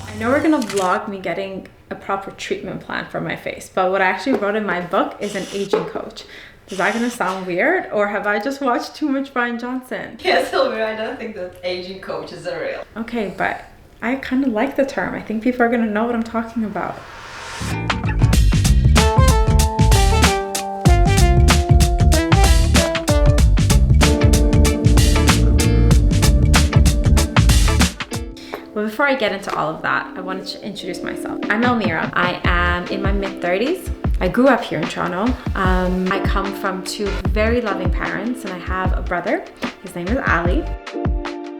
I know we're gonna vlog me getting a proper treatment plan for my face, but what I actually wrote in my book is an aging coach. Is that gonna sound weird, or have I just watched too much Brian Johnson? Yes, Elmira, I don't think that aging coaches are real. Okay, but I kind of like the term. I think people are gonna know what I'm talking about. But before I get into all of that, I wanted to introduce myself. I'm Elmira. I am in my mid-30s. I grew up here in Toronto. I come from two very loving parents, and I have a brother. His name is Ali.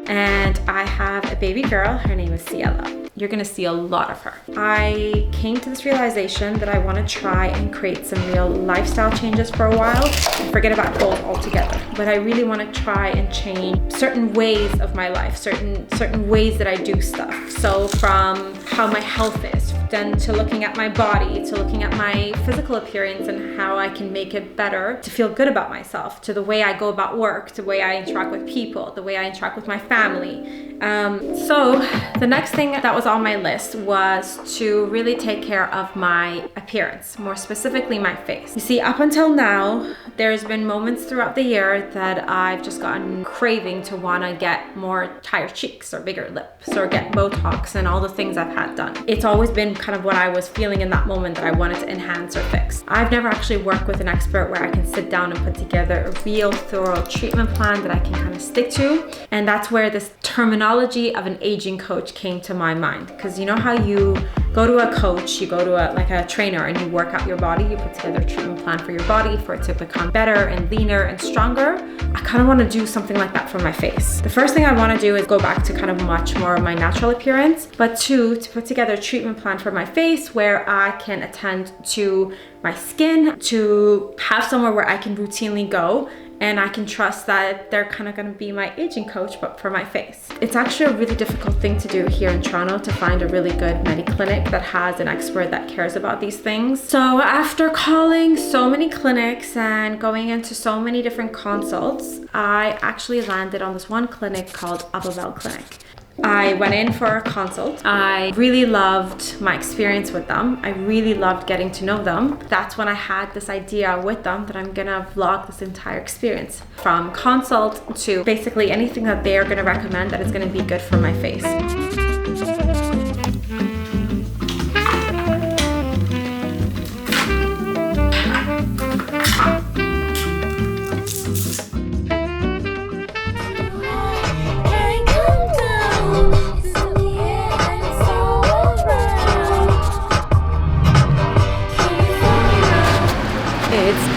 And I have a baby girl. Her name is Ciela. You're gonna see a lot of her. I came to this realization that I wanna try and create some real lifestyle changes for a while and forget about goals altogether. But I really wanna try and change certain ways of my life, certain ways that I do stuff. So from how my health is, then to looking at my body, to looking at my physical appearance and how I can make it better to feel good about myself, to the way I go about work, the way I interact with people, the way I interact with my family. So the next thing that was on my list was to really take care of my appearance, more specifically my face. You see, up until now, there's been moments throughout the year that I've just gotten craving to want to get more higher cheeks or bigger lips or get Botox and all the things I've had done. It's always been kind of what I was feeling in that moment that I wanted to enhance or fix. I've never actually worked with an expert where I can sit down and put together a real thorough treatment plan that I can kind of stick to. And that's where this terminology of an aging coach came to my mind. Because you know how you go to a coach, you go to a trainer and you work out your body, you put together a treatment plan for your body for it to become better and leaner and stronger. I kind of want to do something like that for my face. The first thing I want to do is go back to kind of much more of my natural appearance, but two, to put together a treatment plan for my face where I can attend to my skin, to have somewhere where I can routinely go and I can trust that they're kind of going to be my aging coach, but for my face. It's actually a really difficult thing to do here in Toronto to find a really good clinic that has an expert that cares about these things. So after calling so many clinics and going into so many different consults, I actually landed on this one clinic called Avebelle Clinic. I went in for a consult. I really loved my experience with them. I really loved getting to know them. That's when I had this idea with them that I'm gonna vlog this entire experience. From consult to basically anything that they are gonna recommend that is gonna be good for my face.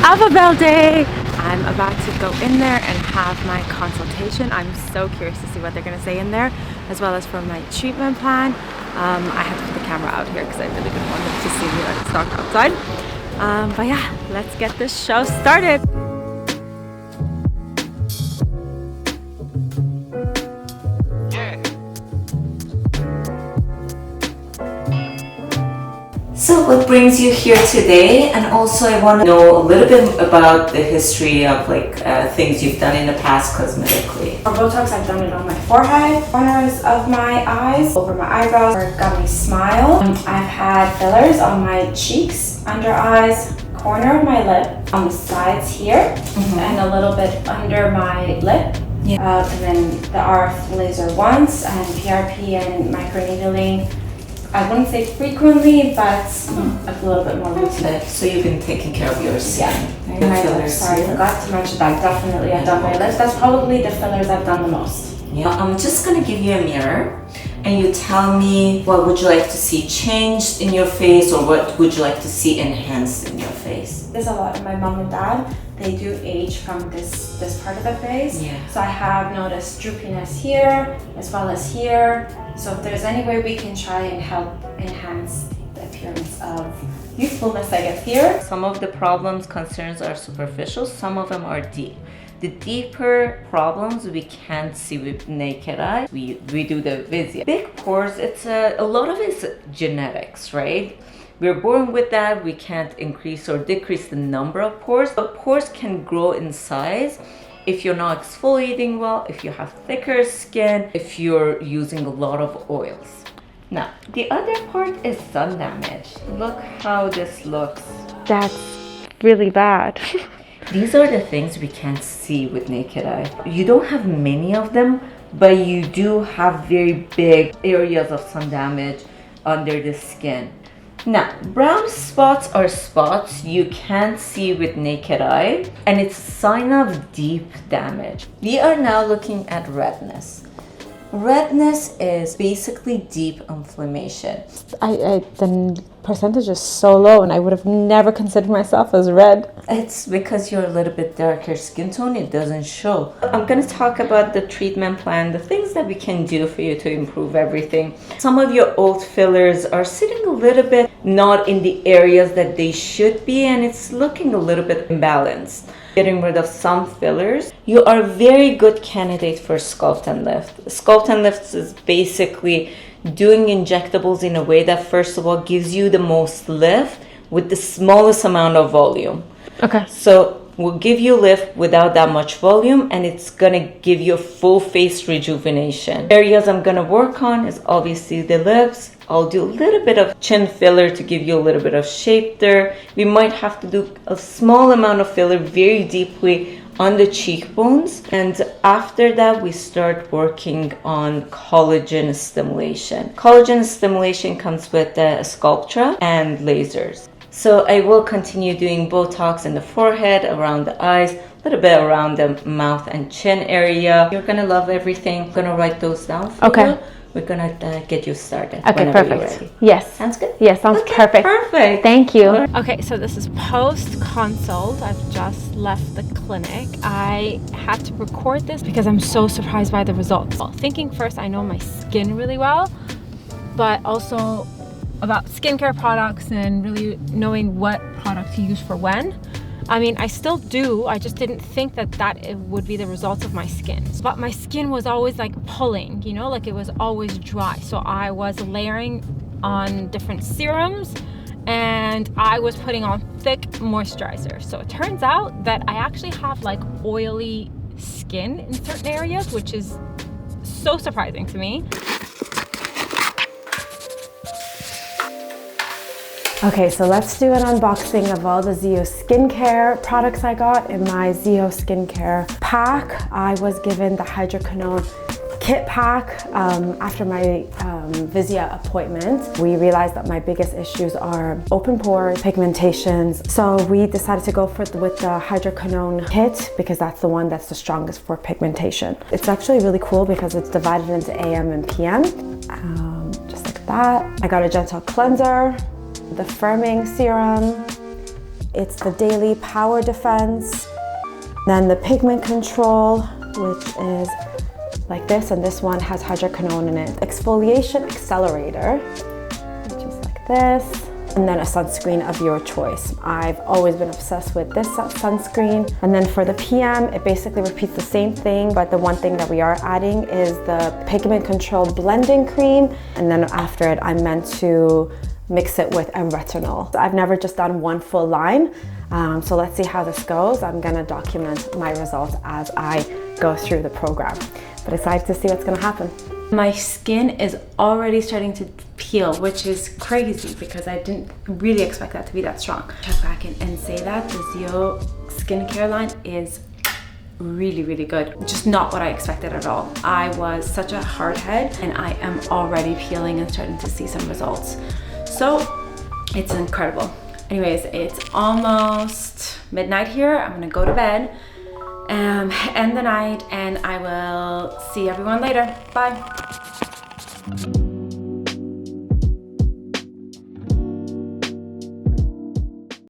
Avebelle day! I'm about to go in there and have my consultation. I'm so curious to see what they're going to say in there, as well as for my treatment plan. I have to put the camera out here because I really didn't want them to see me when it's dark outside. But yeah, let's get this show started. So what brings you here today? And also I want to know a little bit about the history of things you've done in the past cosmetically. For Botox, I've done it on my forehead, corners of my eyes, over my eyebrows, or got me smile. I've had fillers on my cheeks, under eyes, corner of my lip, on the sides here, and a little bit under my lip. Yeah. And then the RF laser once, and PRP and microneedling. I wouldn't say frequently, but a little bit more routine. So you've been taking care of your skin. Yeah. My lips, sorry, I forgot to mention that. Definitely, I've done my lips. That's probably the fillers I've done the most. Yeah. I'm just gonna give you a mirror, and you tell me what would you like to see changed in your face, or what would you like to see enhanced in your face. There's a lot of my mom and dad. They do age from this part of the face. Yeah. So I have noticed droopiness here as well as here. So if there's any way we can try and help enhance the appearance of youthfulness, I guess, here. Some of the problems, concerns are superficial, some of them are deep. The deeper problems we can't see with naked eye. We do the vision. Big pores, it's a lot of it's genetics, right? We're born with that. We can't increase or decrease the number of pores, but pores can grow in size if you're not exfoliating well, if you have thicker skin, if you're using a lot of oils. Now, the other part is sun damage. Look how this looks. That's really bad. These are the things we can't see with naked eye. You don't have many of them, but you do have very big areas of sun damage under the skin. Now, brown spots are spots you can't see with naked eye, and it's a sign of deep damage. We are now looking at redness. Redness is basically deep inflammation. The percentage is so low, and I would have never considered myself as red. It's because you're a little bit darker skin tone, it doesn't show. I'm gonna talk about the treatment plan, the things that we can do for you to improve everything. Some of your old fillers are sitting a little bit not in the areas that they should be, and it's looking a little bit imbalanced. Getting rid of some fillers. You are a very good candidate for sculpt and lift. Sculpt and lift is basically doing injectables in a way that first of all gives you the most lift with the smallest amount of volume. Okay. So we'll give you lift without that much volume, and it's gonna give you a full face rejuvenation. Areas I'm gonna work on is obviously the lips. I'll do a little bit of chin filler to give you a little bit of shape there. We might have to do a small amount of filler very deeply on the cheekbones. And after that, we start working on collagen stimulation. Collagen stimulation comes with Sculptra and lasers. So I will continue doing Botox in the forehead, around the eyes, a little bit around the mouth and chin area. You're gonna love everything. I'm gonna write those down for you. We're gonna get you started. Okay, perfect. Yes. Sounds good? Yes, sounds perfect. Perfect. Thank you. Okay, so this is post-consult. I've just left the clinic. I had to record this because I'm so surprised by the results. Well, thinking first, I know my skin really well, but also about skincare products and really knowing what product to use for when. I mean, I still do. I just didn't think that it would be the results of my skin. But my skin was always like pulling, you know, like it was always dry. So I was layering on different serums and I was putting on thick moisturizer. So it turns out that I actually have like oily skin in certain areas, which is so surprising to me. Okay, so let's do an unboxing of all the Zio skincare products I got in my Zio skincare pack. I was given the hydroquinone kit pack after my Vizia appointment. We realized that my biggest issues are open pores, pigmentations. So we decided to go with the hydroquinone kit because that's the one that's the strongest for pigmentation. It's actually really cool because it's divided into AM and PM, just like that. I got a gentle cleanser, the firming serum, it's the daily power defense, then the pigment control, which is like this, and this one has hydroquinone in it. Exfoliation accelerator, which is like this, and then a sunscreen of your choice. I've always been obsessed with this sunscreen. And then for the PM, it basically repeats the same thing, but the one thing that we are adding is the pigment control blending cream, and then after it, I'm meant to mix it with a retinol. I've never just done one full line, so let's see how this goes. I'm gonna document my results as I go through the program, but excited to see what's gonna happen. My skin is already starting to peel, which is crazy because I didn't really expect that to be that strong. Check back and say that the Zio skincare line is really, really good. Just not what I expected at all. I was such a hard head and I am already peeling and starting to see some results. So it's incredible. Anyways, it's almost midnight here. I'm gonna go to bed, end the night, and I will see everyone later. Bye.